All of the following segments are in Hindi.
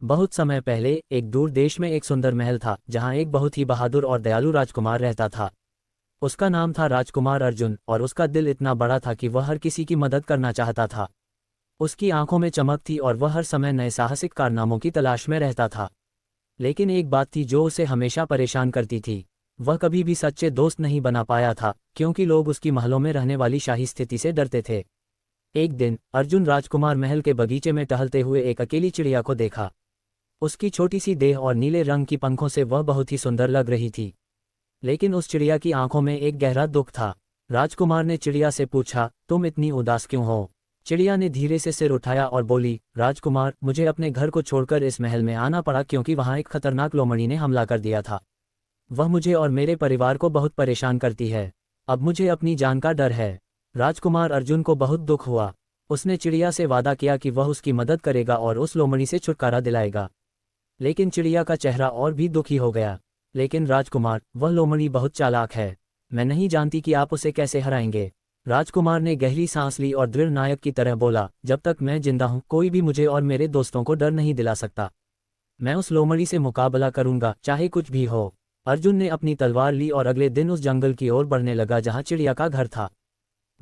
बहुत समय पहले एक दूर देश में एक सुंदर महल था जहां एक बहुत ही बहादुर और दयालु राजकुमार रहता था। उसका नाम था राजकुमार अर्जुन और उसका दिल इतना बड़ा था कि वह हर किसी की मदद करना चाहता था। उसकी आंखों में चमक थी और वह हर समय नए साहसिक कारनामों की तलाश में रहता था। लेकिन एक बात थी जो उसे हमेशा परेशान करती थी। वह कभी भी सच्चे दोस्त नहीं बना पाया था क्योंकि लोग उसकी महलों में रहने वाली शाही स्थिति से डरते थे। एक दिन अर्जुन राजकुमार महल के बगीचे में टहलते हुए एक अकेली चिड़िया को देखा। उसकी छोटी सी देह और नीले रंग की पंखों से वह बहुत ही सुंदर लग रही थी। लेकिन उस चिड़िया की आंखों में एक गहरा दुख था। राजकुमार ने चिड़िया से पूछा, तुम इतनी उदास क्यों हो? चिड़िया ने धीरे से सिर उठाया और बोली, राजकुमार, मुझे अपने घर को छोड़कर इस महल में आना पड़ा क्योंकि वहां एक खतरनाक लोमड़ी ने हमला कर दिया था। वह मुझे और मेरे परिवार को बहुत परेशान करती है। अब मुझे अपनी जान का डर है। राजकुमार अर्जुन को बहुत दुख हुआ। उसने चिड़िया से वादा किया कि वह उसकी मदद करेगा और उस लोमड़ी से छुटकारा दिलाएगा। लेकिन चिड़िया का चेहरा और भी दुखी हो गया। लेकिन राजकुमार, वह लोमड़ी बहुत चालाक है। मैं नहीं जानती कि आप उसे कैसे हराएंगे। राजकुमार ने गहरी सांस ली और दृढ़ नायक की तरह बोला, जब तक मैं जिंदा हूं कोई भी मुझे और मेरे दोस्तों को डर नहीं दिला सकता। मैं उस लोमड़ी से मुकाबला करूंगा, चाहे कुछ भी हो। अर्जुन ने अपनी तलवार ली और अगले दिन उस जंगल की ओर बढ़ने लगा जहां चिड़िया का घर था।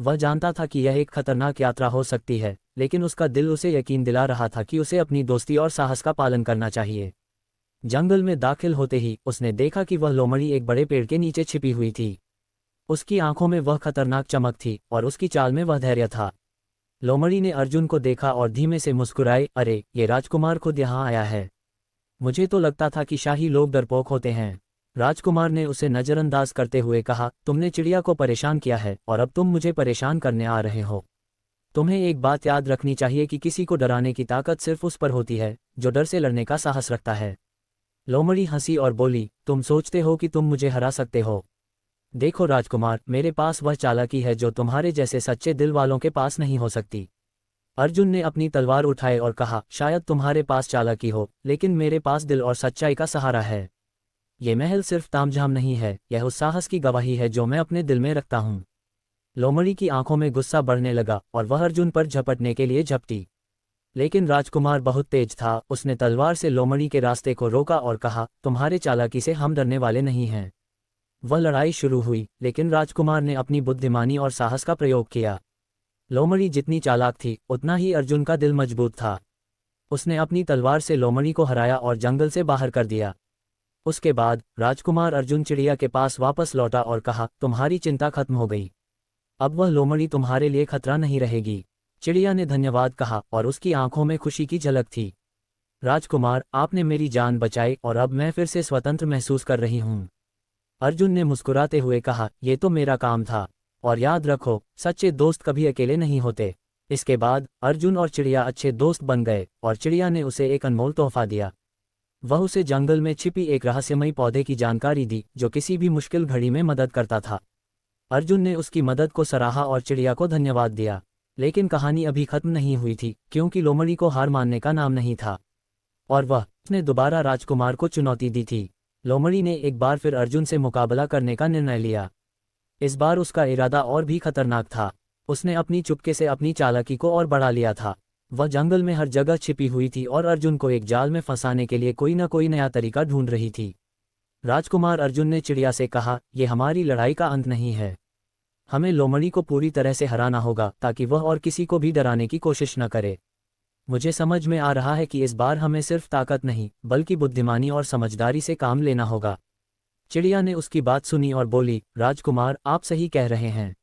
वह जानता था कि यह एक खतरनाक यात्रा हो सकती है, लेकिन उसका दिल उसे यकीन दिला रहा था कि उसे अपनी दोस्ती और साहस का पालन करना चाहिए। जंगल में दाखिल होते ही उसने देखा कि वह लोमड़ी एक बड़े पेड़ के नीचे छिपी हुई थी। उसकी आंखों में वह खतरनाक चमक थी और उसकी चाल में वह धैर्य था। लोमड़ी ने अर्जुन को देखा और धीमे से मुस्कुराए, अरे, ये राजकुमार खुद यहाँ आया है। मुझे तो लगता था कि शाही लोग डरपोक होते हैं। राजकुमार ने उसे नजरअंदाज करते हुए कहा, तुमने चिड़िया को परेशान किया है और अब तुम मुझे परेशान करने आ रहे हो। तुम्हें एक बात याद रखनी चाहिए कि किसी को डराने की ताकत सिर्फ उस पर होती है जो डर से लड़ने का साहस रखता है। लोमड़ी हंसी और बोली, तुम सोचते हो कि तुम मुझे हरा सकते हो? देखो राजकुमार, मेरे पास वह चालाकी है जो तुम्हारे जैसे सच्चे दिल वालों के पास नहीं हो सकती। अर्जुन ने अपनी तलवार उठाई और कहा, शायद तुम्हारे पास चालाकी हो, लेकिन मेरे पास दिल और सच्चाई का सहारा है। ये महल सिर्फ तामझाम नहीं है, यह उस साहस की गवाही है जो मैं अपने दिल में रखता हूँ। लोमड़ी की आंखों में गुस्सा बढ़ने लगा और वह अर्जुन पर झपटने के लिए झपटी। लेकिन राजकुमार बहुत तेज था। उसने तलवार से लोमड़ी के रास्ते को रोका और कहा, तुम्हारे चालाकी से हम डरने वाले नहीं हैं। वह लड़ाई शुरू हुई, लेकिन राजकुमार ने अपनी बुद्धिमानी और साहस का प्रयोग किया। लोमड़ी जितनी चालाक थी उतना ही अर्जुन का दिल मजबूत था। उसने अपनी तलवार से लोमड़ी को हराया और जंगल से बाहर कर दिया। उसके बाद राजकुमार अर्जुन चिड़िया के पास वापस लौटा और कहा, तुम्हारी चिंता खत्म हो गई। अब वह लोमड़ी तुम्हारे लिए खतरा नहीं रहेगी। चिड़िया ने धन्यवाद कहा और उसकी आंखों में खुशी की झलक थी। राजकुमार, आपने मेरी जान बचाई और अब मैं फिर से स्वतंत्र महसूस कर रही हूँ। अर्जुन ने मुस्कुराते हुए कहा, ये तो मेरा काम था। और याद रखो, सच्चे दोस्त कभी अकेले नहीं होते। इसके बाद अर्जुन और चिड़िया अच्छे दोस्त बन गए और चिड़िया ने उसे एक अनमोल तोहफा दिया। वह उसे जंगल में छिपी एक रहस्यमयी पौधे की जानकारी दी जो किसी भी मुश्किल घड़ी में मदद करता था। अर्जुन ने उसकी मदद को सराहा और चिड़िया को धन्यवाद दिया। लेकिन कहानी अभी खत्म नहीं हुई थी क्योंकि लोमड़ी को हार मानने का नाम नहीं था और वह उसने दोबारा राजकुमार को चुनौती दी थी। लोमड़ी ने एक बार फिर अर्जुन से मुकाबला करने का निर्णय लिया। इस बार उसका इरादा और भी खतरनाक था। उसने अपनी चुपके से अपनी चालाकी को और बढ़ा लिया था। वह जंगल में हर जगह छिपी हुई थी और अर्जुन को एक जाल में फंसाने के लिए कोई न कोई नया तरीका ढूंढ रही थी। राजकुमार अर्जुन ने चिड़िया से कहा, यह हमारी लड़ाई का अंत नहीं है। हमें लोमड़ी को पूरी तरह से हराना होगा ताकि वह और किसी को भी डराने की कोशिश न करे। मुझे समझ में आ रहा है कि इस बार हमें सिर्फ ताकत नहीं बल्कि बुद्धिमानी और समझदारी से काम लेना होगा। चिड़िया ने उसकी बात सुनी और बोली, राजकुमार, आप सही कह रहे हैं।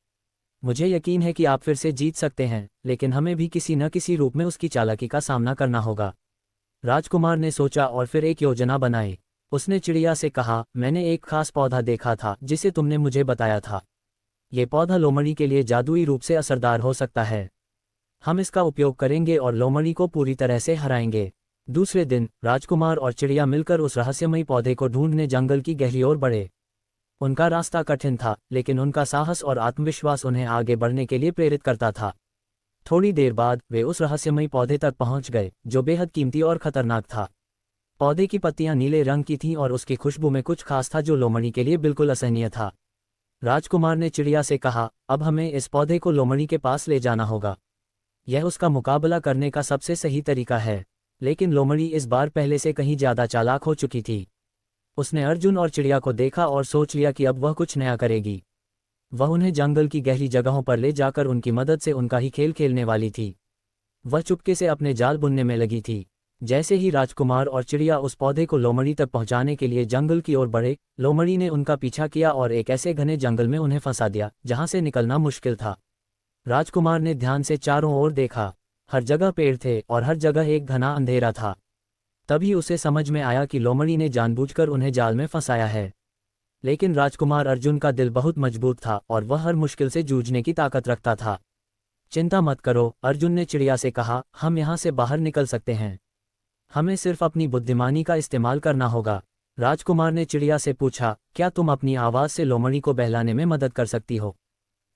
मुझे यकीन है कि आप फिर से जीत सकते हैं, लेकिन हमें भी किसी न किसी रूप में उसकी चालाकी का सामना करना होगा। राजकुमार ने सोचा और फिर एक योजना बनाई। उसने चिड़िया से कहा, मैंने एक खास पौधा देखा था जिसे तुमने मुझे बताया था। ये पौधा लोमड़ी के लिए जादुई रूप से असरदार हो सकता है। हम इसका उपयोग करेंगे और लोमड़ी को पूरी तरह से हराएंगे। दूसरे दिन राजकुमार और चिड़िया मिलकर उस रहस्यमयी पौधे को ढूंढने जंगल की गहरी ओर बढ़े। उनका रास्ता कठिन था, लेकिन उनका साहस और आत्मविश्वास उन्हें आगे बढ़ने के लिए प्रेरित करता था। थोड़ी देर बाद वे उस रहस्यमयी पौधे तक पहुंच गए जो बेहद कीमती और खतरनाक था। पौधे की पत्तियां नीले रंग की थीं और उसकी खुशबू में कुछ खास था जो लोमड़ी के लिए बिल्कुल असहनीय था। राजकुमार ने चिड़िया से कहा, अब हमें इस पौधे को लोमड़ी के पास ले जाना होगा। यह उसका मुकाबला करने का सबसे सही तरीका है। लेकिन लोमड़ी इस बार पहले से कहीं ज्यादा चालाक हो चुकी थी। उसने अर्जुन और चिड़िया को देखा और सोच लिया कि अब वह कुछ नया करेगी। वह उन्हें जंगल की गहरी जगहों पर ले जाकर उनकी मदद से उनका ही खेल खेलने वाली थी। वह चुपके से अपने जाल बुनने में लगी थी। जैसे ही राजकुमार और चिड़िया उस पौधे को लोमड़ी तक पहुंचाने के लिए जंगल की ओर बढ़े, लोमड़ी ने उनका पीछा किया और एक ऐसे घने जंगल में उन्हें फंसा दिया जहां से निकलना मुश्किल था। राजकुमार ने ध्यान से चारों ओर देखा। हर जगह पेड़ थे और हर जगह एक घना अंधेरा था। तभी उसे समझ में आया कि लोमड़ी ने जानबूझकर उन्हें जाल में फंसाया है। लेकिन राजकुमार अर्जुन का दिल बहुत मजबूत था और वह हर मुश्किल से जूझने की ताकत रखता था। चिंता मत करो, अर्जुन ने चिड़िया से कहा, हम यहाँ से बाहर निकल सकते हैं। हमें सिर्फ अपनी बुद्धिमानी का इस्तेमाल करना होगा। राजकुमार ने चिड़िया से पूछा, क्या तुम अपनी आवाज़ से लोमड़ी को बहलाने में मदद कर सकती हो?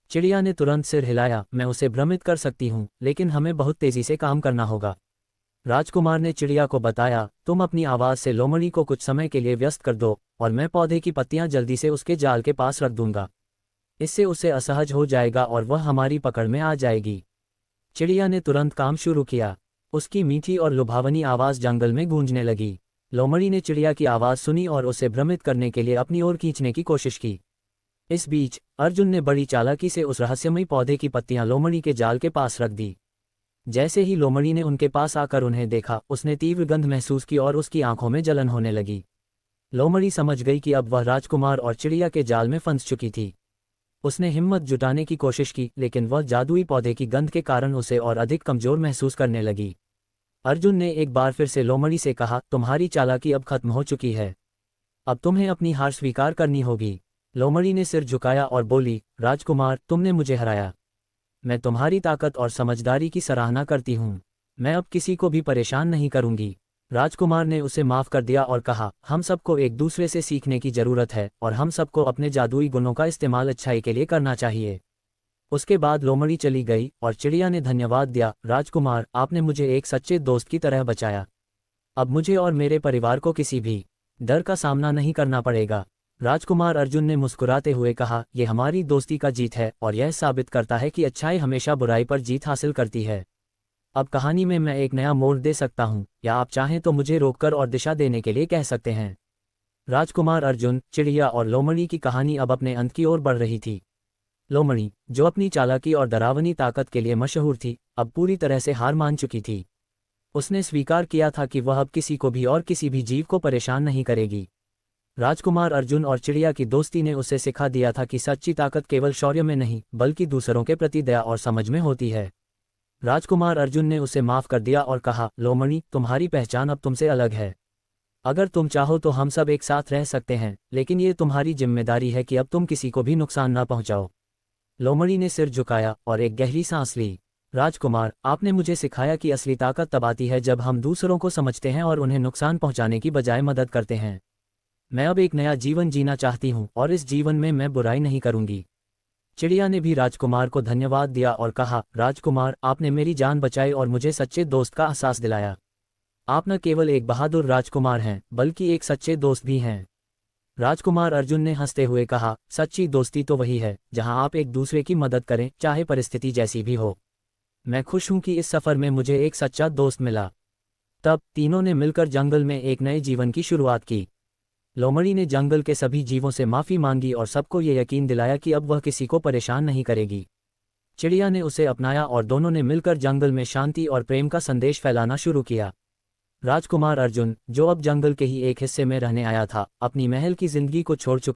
चिड़िया ने तुरंत सिर हिलाया, मैं उसे भ्रमित कर सकती हूँ, लेकिन हमें बहुत तेजी से काम करना होगा। राजकुमार ने चिड़िया को बताया, तुम अपनी आवाज़ से लोमड़ी को कुछ समय के लिए व्यस्त कर दो और मैं पौधे की पत्तियां जल्दी से उसके जाल के पास रख दूंगा। इससे उसे असहज हो जाएगा और वह हमारी पकड़ में आ जाएगी। चिड़िया ने तुरंत काम शुरू किया। उसकी मीठी और लुभावनी आवाज़ जंगल में गूंजने लगी। लोमड़ी ने चिड़िया की आवाज़ सुनी और उसे भ्रमित करने के लिए अपनी ओर खींचने की कोशिश की। इस बीच अर्जुन ने बड़ी चालाकी से उस रहस्यमयी पौधे की पत्तियां लोमड़ी के जाल के पास रख दी। जैसे ही लोमड़ी ने उनके पास आकर उन्हें देखा, उसने तीव्र गंध महसूस की और उसकी आंखों में जलन होने लगी। लोमड़ी समझ गई कि अब वह राजकुमार और चिड़िया के जाल में फंस चुकी थी। उसने हिम्मत जुटाने की कोशिश की, लेकिन वह जादुई पौधे की गंध के कारण उसे और अधिक कमजोर महसूस करने लगी। अर्जुन ने एक बार फिर से लोमड़ी से कहा, तुम्हारी चालाकी अब खत्म हो चुकी है। अब तुम्हें अपनी हार स्वीकार करनी होगी। लोमड़ी ने सिर झुकाया और बोली, राजकुमार, तुमने मुझे हराया। मैं तुम्हारी ताकत और समझदारी की सराहना करती हूँ। मैं अब किसी को भी परेशान नहीं करूँगी। राजकुमार ने उसे माफ़ कर दिया और कहा, हम सबको एक दूसरे से सीखने की ज़रूरत है और हम सबको अपने जादुई गुणों का इस्तेमाल अच्छाई के लिए करना चाहिए। उसके बाद लोमड़ी चली गई और चिड़िया ने धन्यवाद दिया, राजकुमार, आपने मुझे एक सच्चे दोस्त की तरह बचाया। अब मुझे और मेरे परिवार को किसी भी डर का सामना नहीं करना पड़ेगा। राजकुमार अर्जुन ने मुस्कुराते हुए कहा, यह हमारी दोस्ती का जीत है और यह साबित करता है कि अच्छाई हमेशा बुराई पर जीत हासिल करती है। अब कहानी में मैं एक नया मोड़ दे सकता हूँ, या आप चाहें तो मुझे रोककर और दिशा देने के लिए कह सकते हैं। राजकुमार अर्जुन, चिड़िया और लोमड़ी की कहानी अब अपने अंत की ओर बढ़ रही थी। लोमड़ी, जो अपनी चालाकी और डरावनी ताकत के लिए मशहूर थी, अब पूरी तरह से हार मान चुकी थी। उसने स्वीकार किया था कि वह अब किसी को भी और किसी भी जीव को परेशान नहीं करेगी। राजकुमार अर्जुन और चिड़िया की दोस्ती ने उसे सिखा दिया था कि सच्ची ताकत केवल शौर्य में नहीं, बल्कि दूसरों के प्रति दया और समझ में होती है। राजकुमार अर्जुन ने उसे माफ़ कर दिया और कहा, लोमड़ी, तुम्हारी पहचान अब तुमसे अलग है। अगर तुम चाहो तो हम सब एक साथ रह सकते हैं, लेकिन ये तुम्हारी जिम्मेदारी है कि अब तुम किसी को भी नुकसान न पहुंचाओ। लोमड़ी ने सिर झुकाया और एक गहरी सांस ली। राजकुमार, आपने मुझे सिखाया कि असली ताकत तब आती है जब हम दूसरों को समझते हैं और उन्हें नुकसान पहुंचाने की बजाय मदद करते हैं। मैं अब एक नया जीवन जीना चाहती हूँ और इस जीवन में मैं बुराई नहीं करूँगी। चिड़िया ने भी राजकुमार को धन्यवाद दिया और कहा, राजकुमार, आपने मेरी जान बचाई और मुझे सच्चे दोस्त का एहसास दिलाया। आप न केवल एक बहादुर राजकुमार हैं, बल्कि एक सच्चे दोस्त भी हैं। राजकुमार अर्जुन ने हंसते हुए कहा, सच्ची दोस्ती तो वही है जहां आप एक दूसरे की मदद करें, चाहे परिस्थिति जैसी भी हो। मैं खुश हूं कि इस सफ़र में मुझे एक सच्चा दोस्त मिला। तब तीनों ने मिलकर जंगल में एक नए जीवन की शुरुआत की। लोमड़ी ने जंगल के सभी जीवों से माफ़ी मांगी और सबको ये यकीन दिलाया कि अब वह किसी को परेशान नहीं करेगी। चिड़िया ने उसे अपनाया और दोनों ने मिलकर जंगल में शांति और प्रेम का संदेश फैलाना शुरू किया। राजकुमार अर्जुन, जो अब जंगल के ही एक हिस्से में रहने आया था, अपनी महल की जिंदगी को छोड़ चुका